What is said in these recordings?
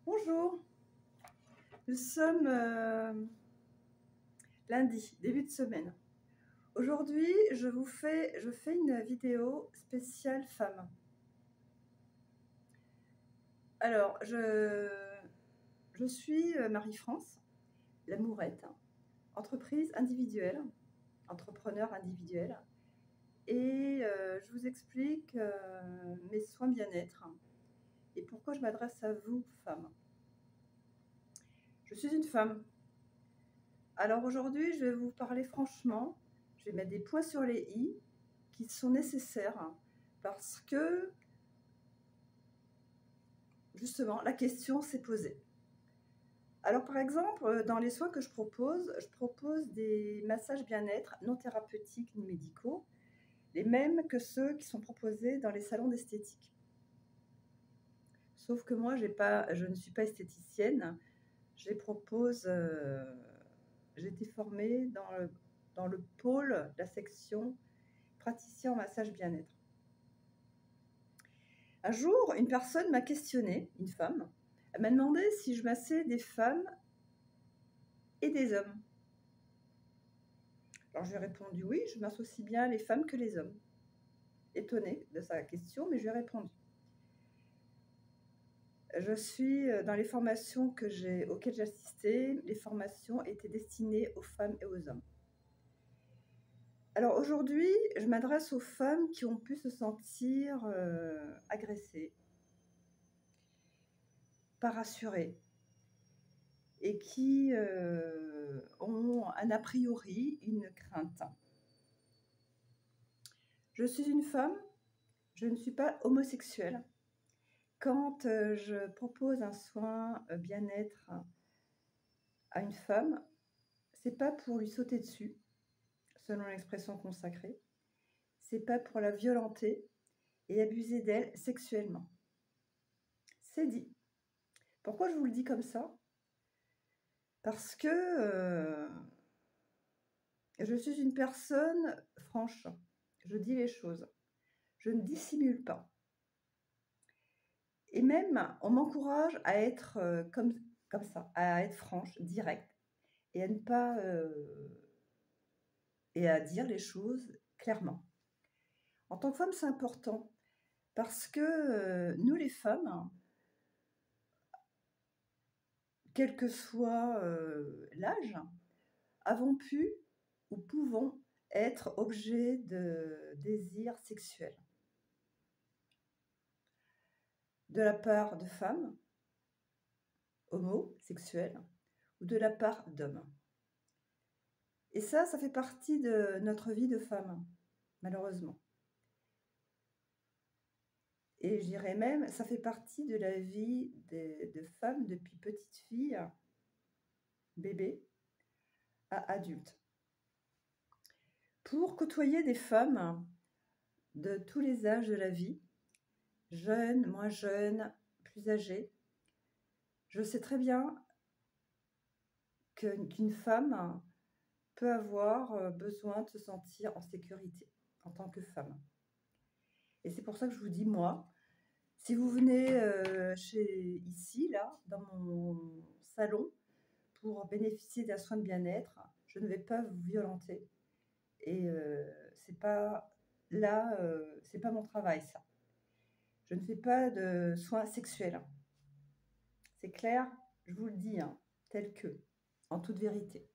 Bonjour, nous sommes lundi, début de semaine. Aujourd'hui, je fais une vidéo spéciale femme. Alors, je suis Marie-France, l'amourette, entreprise individuelle, entrepreneur individuel. Et je vous explique mes soins bien-être et pourquoi je m'adresse à vous, femmes. Je suis une femme. Alors aujourd'hui, je vais vous parler franchement, je vais mettre des points sur les i qui sont nécessaires parce que justement la question s'est posée. Alors par exemple, dans les soins que je propose des massages bien-être non thérapeutiques ni médicaux, les mêmes que ceux qui sont proposés dans les salons d'esthétique. Sauf que moi, je ne suis pas esthéticienne, je les propose, j'ai été formée dans le pôle, la section praticien en massage bien-être. Un jour, une personne m'a questionnée, une femme, elle m'a demandé si je massais des femmes et des hommes. Alors je lui ai répondu oui, je masse aussi bien les femmes que les hommes. Étonnée de sa question, mais je lui ai répondu. Je suis dans les formations auxquelles j'ai assisté, les formations étaient destinées aux femmes et aux hommes. Alors aujourd'hui, je m'adresse aux femmes qui ont pu se sentir agressées, pas rassurées, et qui ont un a priori, une crainte. Je suis une femme, je ne suis pas homosexuelle. Quand je propose un soin bien-être à une femme, c'est pas pour lui sauter dessus, selon l'expression consacrée, c'est pas pour la violenter et abuser d'elle sexuellement. C'est dit. Pourquoi je vous le dis comme ça ? Parce que je suis une personne franche, je dis les choses, je ne dissimule pas. Et même, on m'encourage à être comme ça, à être franche, directe, et à ne pas et à dire les choses clairement. En tant que femme, c'est important parce que nous, les femmes, quel que soit l'âge, avons pu ou pouvons être objet de désirs sexuels de la part de femmes homosexuelles ou de la part d'hommes. Et ça fait partie de notre vie de femme, malheureusement. Et je dirais même, ça fait partie de la vie de femmes depuis petite fille, bébé, à adulte. Pour côtoyer des femmes de tous les âges de la vie, jeunes, moins jeunes, plus âgées, je sais très bien qu'une femme peut avoir besoin de se sentir en sécurité en tant que femme. Et c'est pour ça que je vous dis, moi, si vous venez ici, là, dans mon salon, pour bénéficier d'un soin de bien-être, je ne vais pas vous violenter. Et c'est pas là, c'est pas mon travail, ça. Je ne fais pas de soins sexuels. C'est clair, je vous le dis, hein, tel que, en toute vérité.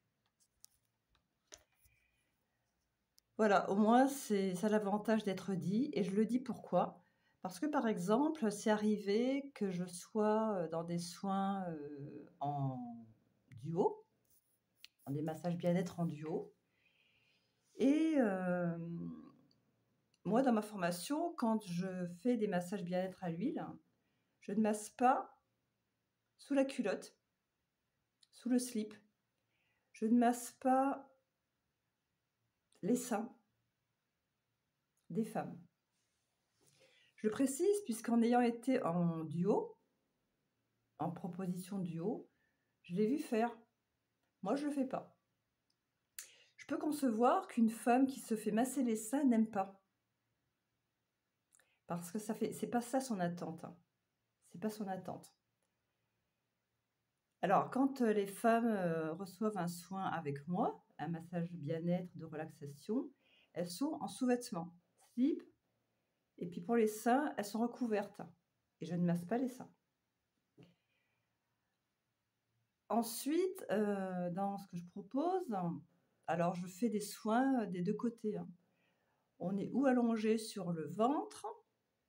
Voilà, au moins, ça a l'avantage d'être dit. Et je le dis pourquoi ? Parce que, par exemple, c'est arrivé que je sois dans des soins en duo, dans des massages bien-être en duo. Et moi, dans ma formation, quand je fais des massages bien-être à l'huile, je ne masse pas sous la culotte, sous le slip. Je ne masse pas les seins des femmes. Je le précise puisqu'en ayant été en duo, en proposition duo, je l'ai vu faire. Moi, je ne le fais pas. Je peux concevoir qu'une femme qui se fait masser les seins n'aime pas. Parce que c'est pas ça son attente. Hein. C'est pas son attente. Alors, quand les femmes reçoivent un soin avec moi, un massage bien-être, de relaxation, elles sont en sous-vêtements, slip, et puis pour les seins, elles sont recouvertes. Et je ne masse pas les seins. Ensuite, dans ce que je propose, alors je fais des soins des deux côtés, hein. On est ou allongé sur le ventre,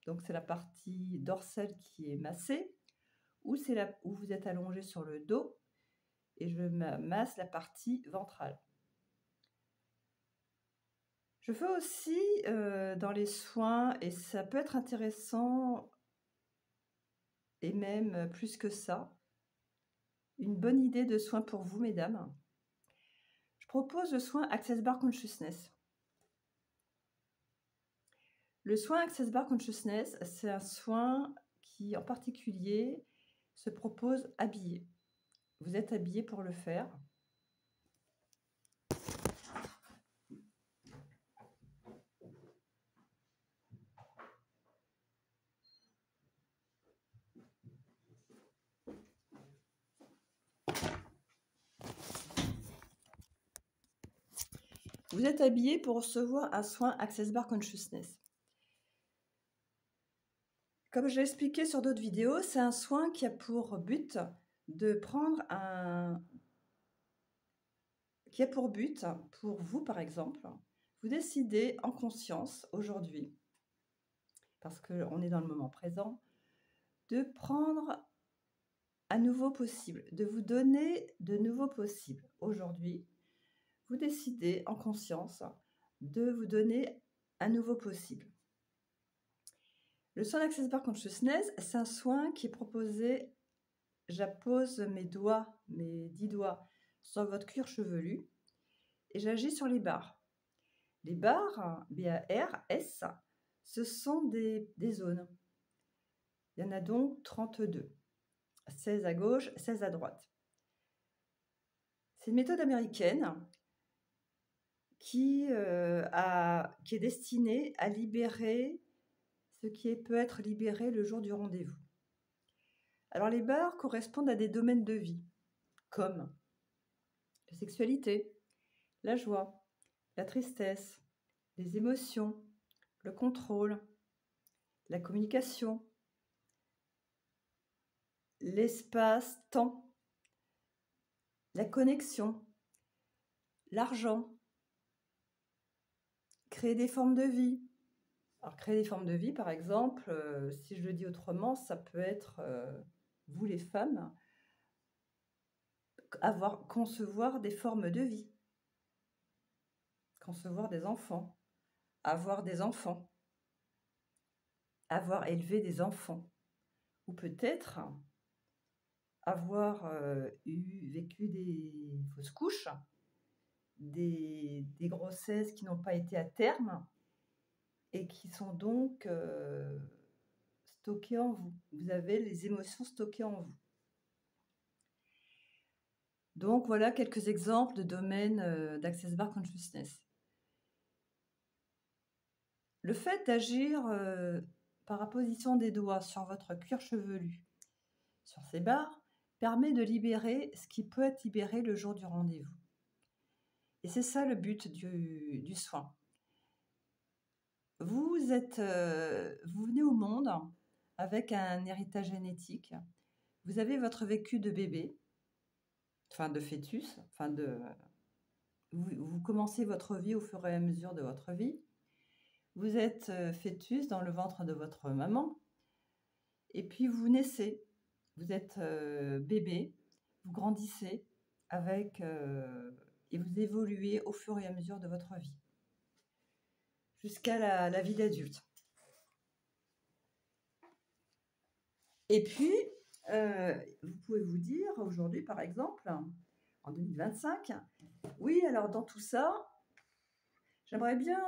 donc c'est la partie dorsale qui est massée, ou c'est là où vous êtes allongé sur le dos et je masse la partie ventrale. Je fais aussi dans les soins, et ça peut être intéressant, et même plus que ça, une bonne idée de soin pour vous, mesdames. Je propose le soin Access Bar Consciousness. Le soin Access Bar Consciousness, c'est un soin qui, en particulier, se propose habillé. Vous êtes habillé pour le faire. Vous êtes habillé pour recevoir un soin Access Bar Consciousness. Comme je l'ai expliqué sur d'autres vidéos, c'est un soin qui a pour but de prendre qui a pour but, pour vous par exemple, vous décidez en conscience aujourd'hui, parce qu'on est dans le moment présent, de prendre un nouveau possible, de vous donner de nouveaux possibles. Aujourd'hui, vous décidez en conscience de vous donner un nouveau possible. Le soin d'Access Bar Consciousness, c'est un soin qui est proposé. J'appose mes 10 doigts sur votre cuir chevelu et j'agis sur les barres. Les barres, B-A-R-S, ce sont des zones. Il y en a donc 32. 16 à gauche, 16 à droite. C'est une méthode américaine qui est destinée à libérer ce qui peut être libéré le jour du rendez-vous. Alors les barres correspondent à des domaines de vie, comme la sexualité, la joie, la tristesse, les émotions, le contrôle, la communication, l'espace-temps, la connexion, l'argent, créer des formes de vie. Alors créer des formes de vie, par exemple, si je le dis autrement, ça peut être, vous les femmes, concevoir des formes de vie, concevoir des enfants, avoir des enfants, avoir élevé des enfants, ou peut-être avoir vécu des fausses couches, des grossesses qui n'ont pas été à terme et qui sont donc stockées en vous. Vous avez les émotions stockées en vous. Donc voilà quelques exemples de domaines d'Access Bar Consciousness. Le fait d'agir par la position des doigts sur votre cuir chevelu, sur ces barres, permet de libérer ce qui peut être libéré le jour du rendez-vous. Et c'est ça le but du soin. Vous venez au monde avec un héritage génétique. Vous avez votre vécu de bébé, enfin de fœtus, vous commencez votre vie au fur et à mesure de votre vie. Vous êtes fœtus dans le ventre de votre maman, et puis vous naissez. Vous êtes bébé, vous grandissez et vous évoluez au fur et à mesure de votre vie, jusqu'à la vie d'adulte. Et puis, vous pouvez vous dire aujourd'hui, par exemple, en 2025, oui, alors dans tout ça, j'aimerais bien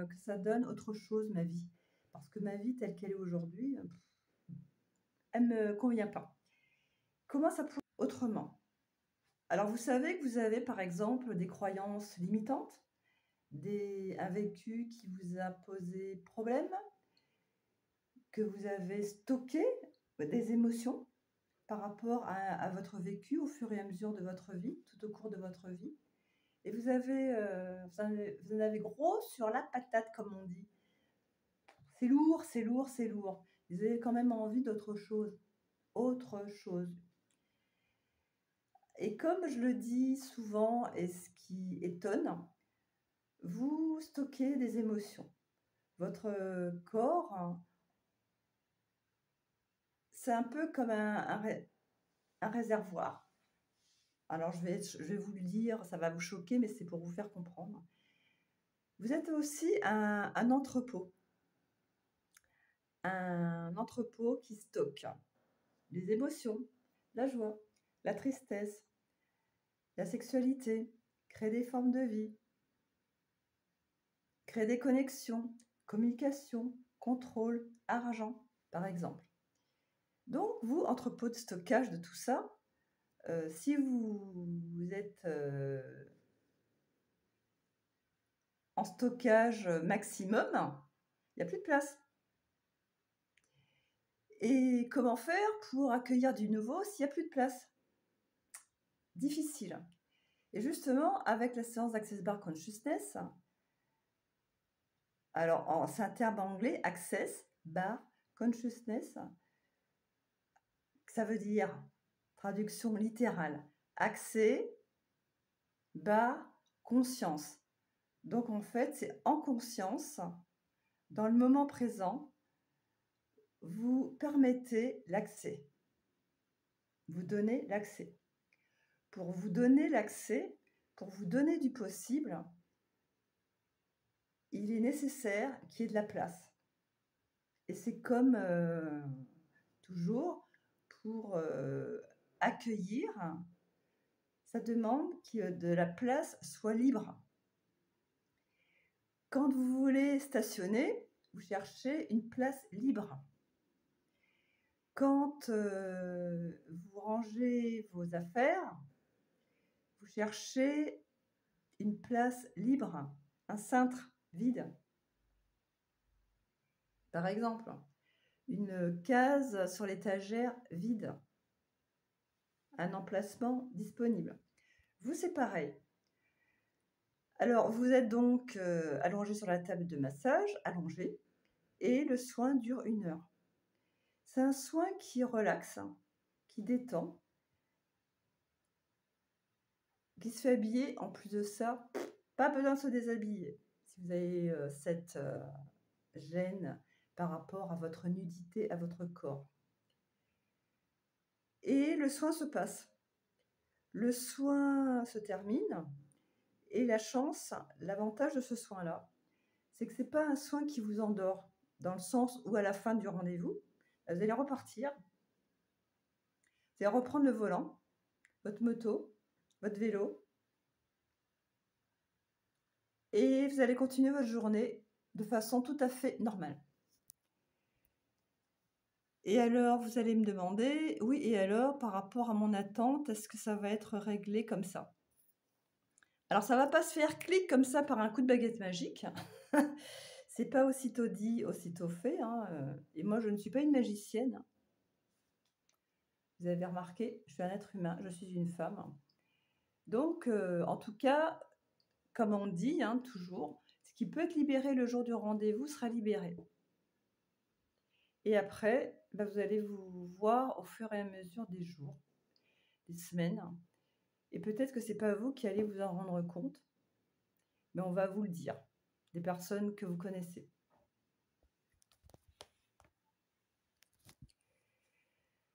que ça donne autre chose, ma vie. Parce que ma vie telle qu'elle est aujourd'hui, elle ne me convient pas. Comment ça pourrait être autrement? Alors, vous savez que vous avez, par exemple, des croyances limitantes, un vécu qui vous a posé problème, que vous avez stocké des émotions, par rapport à votre vécu au fur et à mesure de votre vie, tout au cours de votre vie. Et vous en avez gros sur la patate, comme on dit. C'est lourd, c'est lourd, c'est lourd. Vous avez quand même envie d'autre chose. Autre chose. Et comme je le dis souvent, et ce qui étonne, vous stockez des émotions. Votre corps, c'est un peu comme un réservoir. Alors je vais vous le dire, ça va vous choquer, mais c'est pour vous faire comprendre. Vous êtes aussi un entrepôt. Un entrepôt qui stocke les émotions, la joie, la tristesse, la sexualité, créer des formes de vie, créer des connexions, communication, contrôle, argent, par exemple. Donc, vous, entrepôt de stockage de tout ça, si vous êtes en stockage maximum, il n'y a plus de place. Et comment faire pour accueillir du nouveau s'il n'y a plus de place? Difficile. Et justement, avec la séance d'Access Bar Consciousness, alors c'est un terme anglais, Access Bar Consciousness, ça veut dire, traduction littérale, accès, bar, conscience. Donc en fait, c'est en conscience, dans le moment présent, vous permettez l'accès. Vous donnez l'accès. Pour vous donner l'accès, pour vous donner du possible, il est nécessaire qu'il y ait de la place. Et c'est comme toujours, pour accueillir, ça demande que de la place soit libre. Quand vous voulez stationner, vous cherchez une place libre. Quand vous rangez vos affaires, vous cherchez une place libre, un cintre vide. Par exemple, une case sur l'étagère vide, un emplacement disponible. Vous, c'est pareil. Alors, vous êtes donc allongé sur la table de massage, allongé, et le soin dure 1 heure. C'est un soin qui relaxe, qui détend, qui se fait habiller. En plus de ça, pas besoin de se déshabiller. Si vous avez cette gêne par rapport à votre nudité, à votre corps. Et le soin se passe. Le soin se termine. Et la chance, l'avantage de ce soin-là, c'est que ce n'est pas un soin qui vous endort, dans le sens où à la fin du rendez-vous, vous allez repartir, vous allez reprendre le volant, votre moto, votre vélo, et vous allez continuer votre journée de façon tout à fait normale. Et alors, vous allez me demander, oui, et alors, par rapport à mon attente, est-ce que ça va être réglé comme ça? Alors, ça ne va pas se faire clic comme ça par un coup de baguette magique. C'est pas aussitôt dit, aussitôt fait. Et moi, je ne suis pas une magicienne. Vous avez remarqué, je suis un être humain, je suis une femme. Donc, en tout cas, comme on dit toujours, ce qui peut être libéré le jour du rendez-vous sera libéré. Et après, vous allez vous voir au fur et à mesure des jours, des semaines. Et peut-être que ce n'est pas vous qui allez vous en rendre compte, mais on va vous le dire, des personnes que vous connaissez.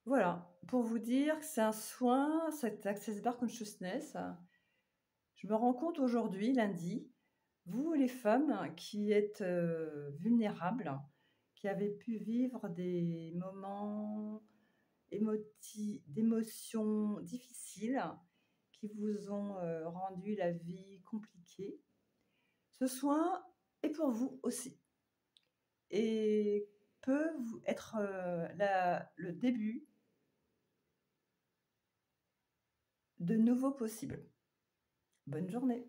Voilà, pour vous dire que c'est un soin, cet Access Bar Consciousness. Je me rends compte aujourd'hui, lundi, vous les femmes qui êtes vulnérables, qui avez pu vivre des moments d'émotions difficiles, qui vous ont rendu la vie compliquée, ce soin est pour vous aussi. Et peut être le début de nouveaux possibles. Bonne journée.